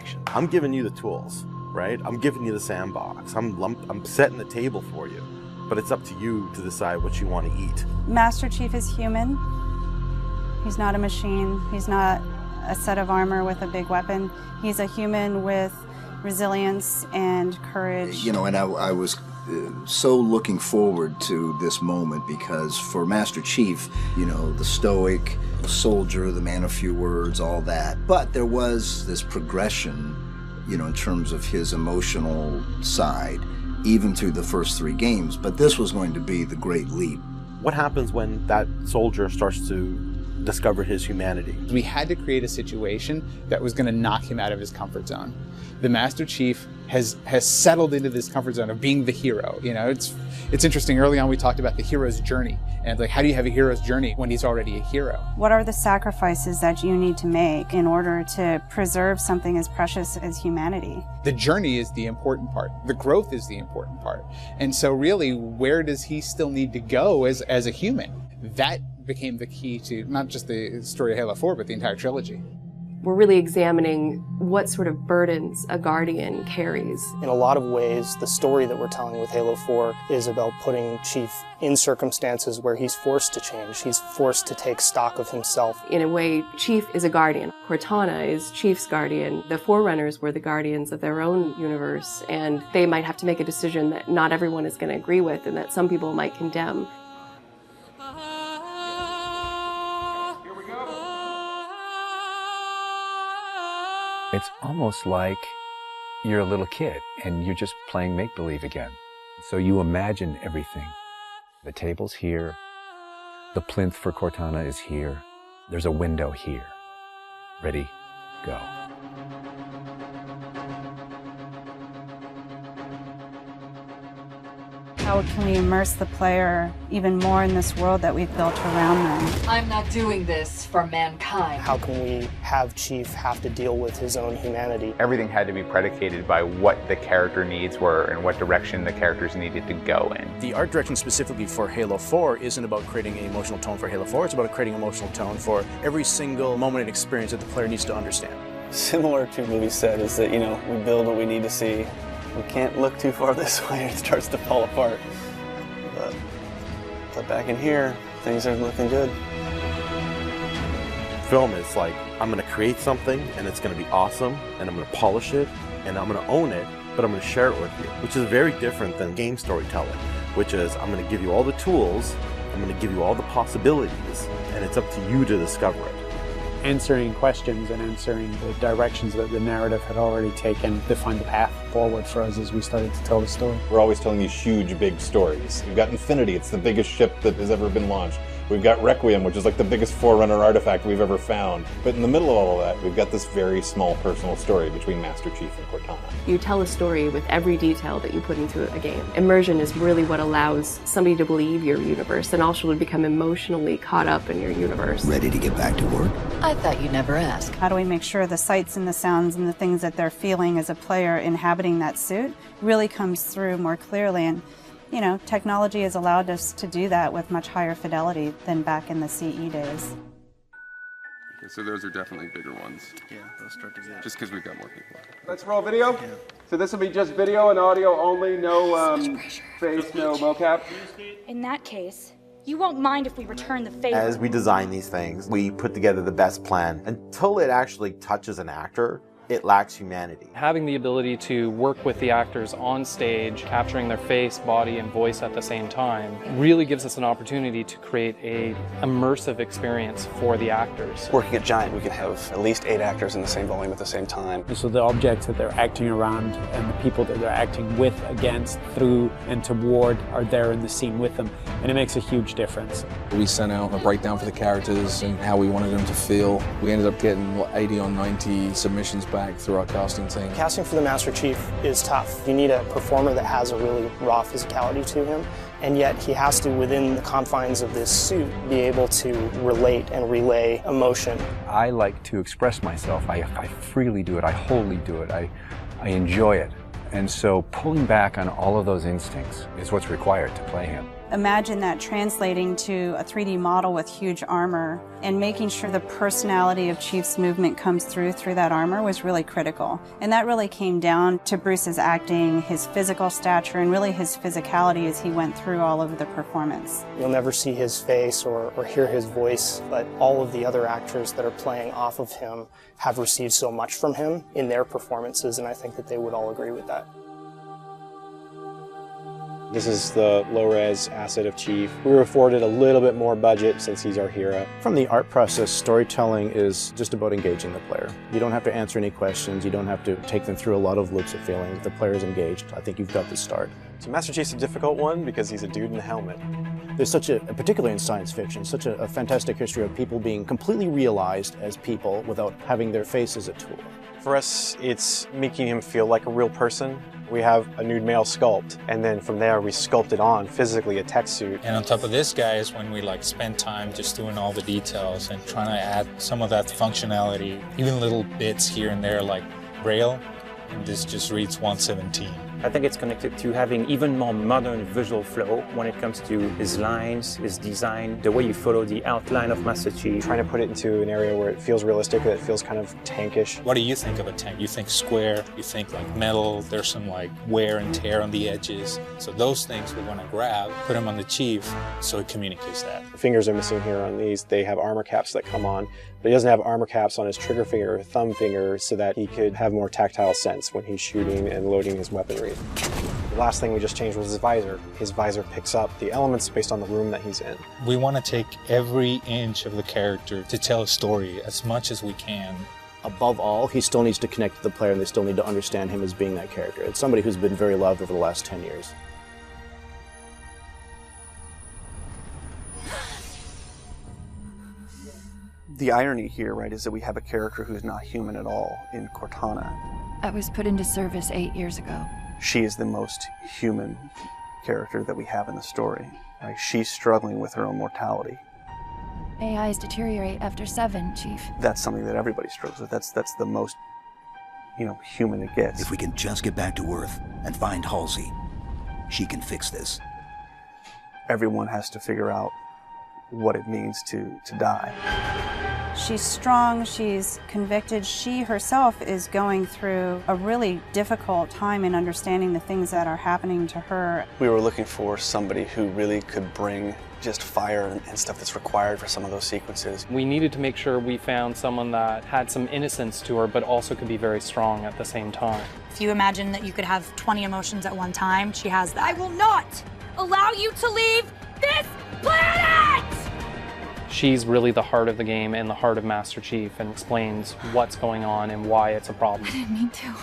action. I'm giving you the tools, right? I'm giving you the sandbox. I'm setting the table for you, but it's up to you to decide what you want to eat. Master Chief is human. He's not a machine. He's not a set of armor with a big weapon. He's a human with resilience and courage. You know, and I was so looking forward to this moment because for Master Chief, you know, the stoic soldier, the man of few words, all that. But there was this progression, you know, in terms of his emotional side, even through the first 3 games. But this was going to be the great leap. What happens when that soldier starts to discover his humanity? We had to create a situation that was going to knock him out of his comfort zone. The Master Chief has settled into this comfort zone of being the hero. You know, it's interesting. Early on, we talked about the hero's journey, and like, how do you have a hero's journey when he's already a hero? What are the sacrifices that you need to make in order to preserve something as precious as humanity? The journey is the important part. The growth is the important part. And so really, where does he still need to go as a human? That became the key to not just the story of Halo 4, but the entire trilogy. We're really examining what sort of burdens a Guardian carries. In a lot of ways, the story that we're telling with Halo 4 is about putting Chief in circumstances where he's forced to change. He's forced to take stock of himself. In a way, Chief is a Guardian. Cortana is Chief's Guardian. The Forerunners were the Guardians of their own universe, and they might have to make a decision that not everyone is going to agree with and that some people might condemn. It's almost like you're a little kid and you're just playing make-believe again. So you imagine everything. The table's here. The plinth for Cortana is here. There's a window here. Ready, go. How can we immerse the player even more in this world that we've built around them? I'm not doing this for mankind. How can we have Chief have to deal with his own humanity? Everything had to be predicated by what the character needs were and what direction the characters needed to go in. The art direction specifically for Halo 4 isn't about creating an emotional tone for Halo 4, it's about creating an emotional tone for every single moment and experience that the player needs to understand. Similar to what we said is that, you know, we build what we need to see. We can't look too far this way, it starts to fall apart. But back in here, things are looking good. Film is like, I'm going to create something and it's going to be awesome and I'm going to polish it and I'm going to own it, but I'm going to share it with you, which is very different than game storytelling, which is I'm going to give you all the tools, I'm going to give you all the possibilities, and it's up to you to discover it. Answering questions and answering the directions that the narrative had already taken defined the path forward for us as we started to tell the story. We're always telling these huge, big stories. We've got Infinity, it's the biggest ship that has ever been launched. We've got Requiem, which is like the biggest Forerunner artifact we've ever found. But in the middle of all of that, we've got this very small personal story between Master Chief and Cortana. You tell a story with every detail that you put into a game. Immersion is really what allows somebody to believe your universe and also to become emotionally caught up in your universe. Ready to get back to work? I thought you'd never ask. How do we make sure the sights and the sounds and the things that they're feeling as a player inhabiting that suit really comes through more clearly? And you know, technology has allowed us to do that with much higher fidelity than back in the CE days. Okay, so those are definitely bigger ones. Yeah, those start to get... Just because we've got more people. Let's roll video. Yeah. So this will be just video and audio only, no face, no mocap. In that case, you won't mind if we return the favor. As we design these things, we put together the best plan. Until it actually touches an actor, it lacks humanity. Having the ability to work with the actors on stage, capturing their face, body, and voice at the same time, really gives us an opportunity to create an immersive experience for the actors. Working at Giant, we can have at least 8 actors in the same volume at the same time. So the objects that they're acting around and the people that they're acting with, against, through, and toward are there in the scene with them, and it makes a huge difference. We sent out a breakdown for the characters and how we wanted them to feel. We ended up getting 80 or 90 submissions back through our casting team. Casting for the Master Chief is tough. You need a performer that has a really raw physicality to him, and yet he has to, within the confines of this suit, be able to relate and relay emotion. I like to express myself. I freely do it. I wholly do it. I enjoy it. And so pulling back on all of those instincts is what's required to play him. Imagine that translating to a 3D model with huge armor and making sure the personality of Chief's movement comes through that armor was really critical. And that really came down to Bruce's acting, his physical stature, and really his physicality as he went through all of the performance. You'll never see his face or hear his voice, but all of the other actors that are playing off of him have received so much from him in their performances, and I think that they would all agree with that. This is the low-res asset of Chief. We were afforded a little bit more budget since he's our hero. From the art process, storytelling is just about engaging the player. You don't have to answer any questions. You don't have to take them through a lot of loops of feeling. The player's engaged. I think you've got the start. So Master Chief's a difficult one because he's a dude in a helmet. There's such a, particularly in science fiction, such a fantastic history of people being completely realized as people without having their face as a tool. For us, it's making him feel like a real person. We have a nude male sculpt, and then from there we sculpt it on physically a tech suit. And on top of this, guys, when we spend time just doing all the details and trying to add some of that functionality, even little bits here and there like Braille, and this just reads 117. I think it's connected to having even more modern visual flow when it comes to his lines, his design, the way you follow the outline of Master Chief. Trying to put it into an area where it feels realistic, that it feels kind of tankish. What do you think of a tank? You think square, you think metal, there's some wear and tear on the edges. So those things we want to grab, put them on the Chief so it communicates that. The fingers are missing here on these. They have armor caps that come on, but he doesn't have armor caps on his trigger finger or thumb finger so that he could have more tactile sense when he's shooting and loading his weaponry. The last thing we just changed was his visor. His visor picks up the elements based on the room that he's in. We want to take every inch of the character to tell a story as much as we can. Above all, he still needs to connect to the player and they still need to understand him as being that character. It's somebody who's been very loved over the last 10 years. The irony here, right, is that we have a character who's not human at all in Cortana. I was put into service 8 years ago. She is the most human character that we have in the story. Right? She's struggling with her own mortality. AIs deteriorate after 7, Chief. That's something that everybody struggles with. That's the most, human it gets. If we can just get back to Earth and find Halsey, she can fix this. Everyone has to figure out what it means to die. She's strong, she's convicted. She herself is going through a really difficult time in understanding the things that are happening to her. We were looking for somebody who really could bring just fire and stuff that's required for some of those sequences. We needed to make sure we found someone that had some innocence to her, but also could be very strong at the same time. If you imagine that you could have 20 emotions at one time, she has that. I will not allow you to leave this planet! She's really the heart of the game and the heart of Master Chief and explains what's going on and why it's a problem. I didn't mean to.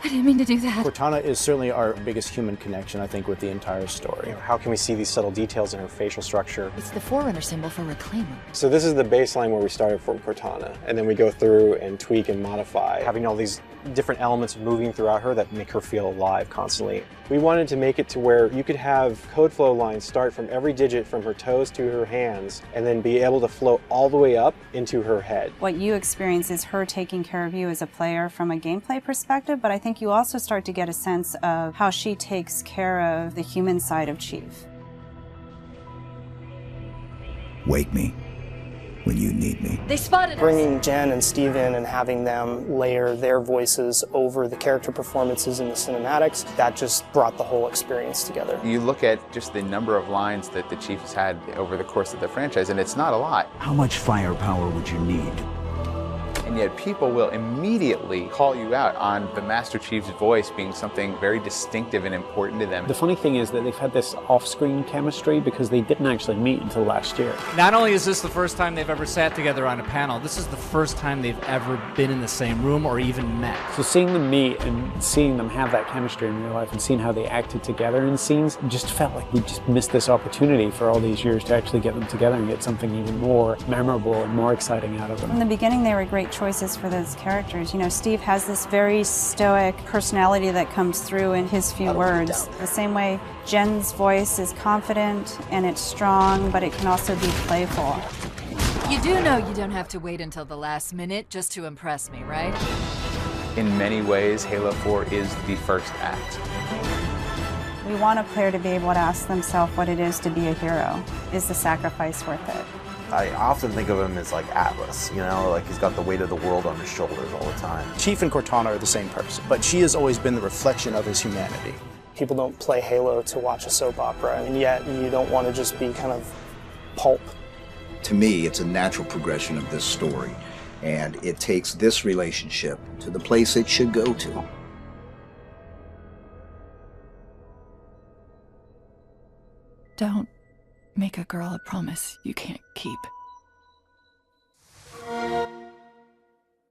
I didn't mean to do that. Cortana is certainly our biggest human connection, I think, with the entire story. How can we see these subtle details in her facial structure? It's the Forerunner symbol for reclaiming. So this is the baseline where we started from Cortana, and then we go through and tweak and modify, having all these different elements moving throughout her that make her feel alive constantly. We wanted to make it to where you could have code flow lines start from every digit from her toes to her hands, and then be able to flow all the way up into her head. What you experience is her taking care of you as a player from a gameplay perspective, but I think you also start to get a sense of how she takes care of the human side of Chief. Wake me when you need me. They spotted us! Bringing Jen and Steve in and having them layer their voices over the character performances in the cinematics, that just brought the whole experience together. You look at just the number of lines that the Chief has had over the course of the franchise, and it's not a lot. How much firepower would you need? And yet people will immediately call you out on the Master Chief's voice being something very distinctive and important to them. The funny thing is that they've had this off-screen chemistry because they didn't actually meet until last year. Not only is this the first time they've ever sat together on a panel, this is the first time they've ever been in the same room or even met. So seeing them meet and seeing them have that chemistry in real life and seeing how they acted together in scenes just felt like we just missed this opportunity for all these years to actually get them together and get something even more memorable and more exciting out of them. In the beginning, they were great choices for those characters. Steve has this very stoic personality that comes through in his few words. The same way Jen's voice is confident and it's strong, but it can also be playful. You do know you don't have to wait until the last minute just to impress me, right? In many ways, Halo 4 is the first act. We want a player to be able to ask themselves what it is to be a hero. Is the sacrifice worth it? I often think of him as like Atlas, you know, like he's got the weight of the world on his shoulders all the time. Chief and Cortana are the same person, but she has always been the reflection of his humanity. People don't play Halo to watch a soap opera, and yet you don't want to just be kind of pulp. To me, it's a natural progression of this story, and it takes this relationship to the place it should go to. Don't make a girl a promise you can't keep.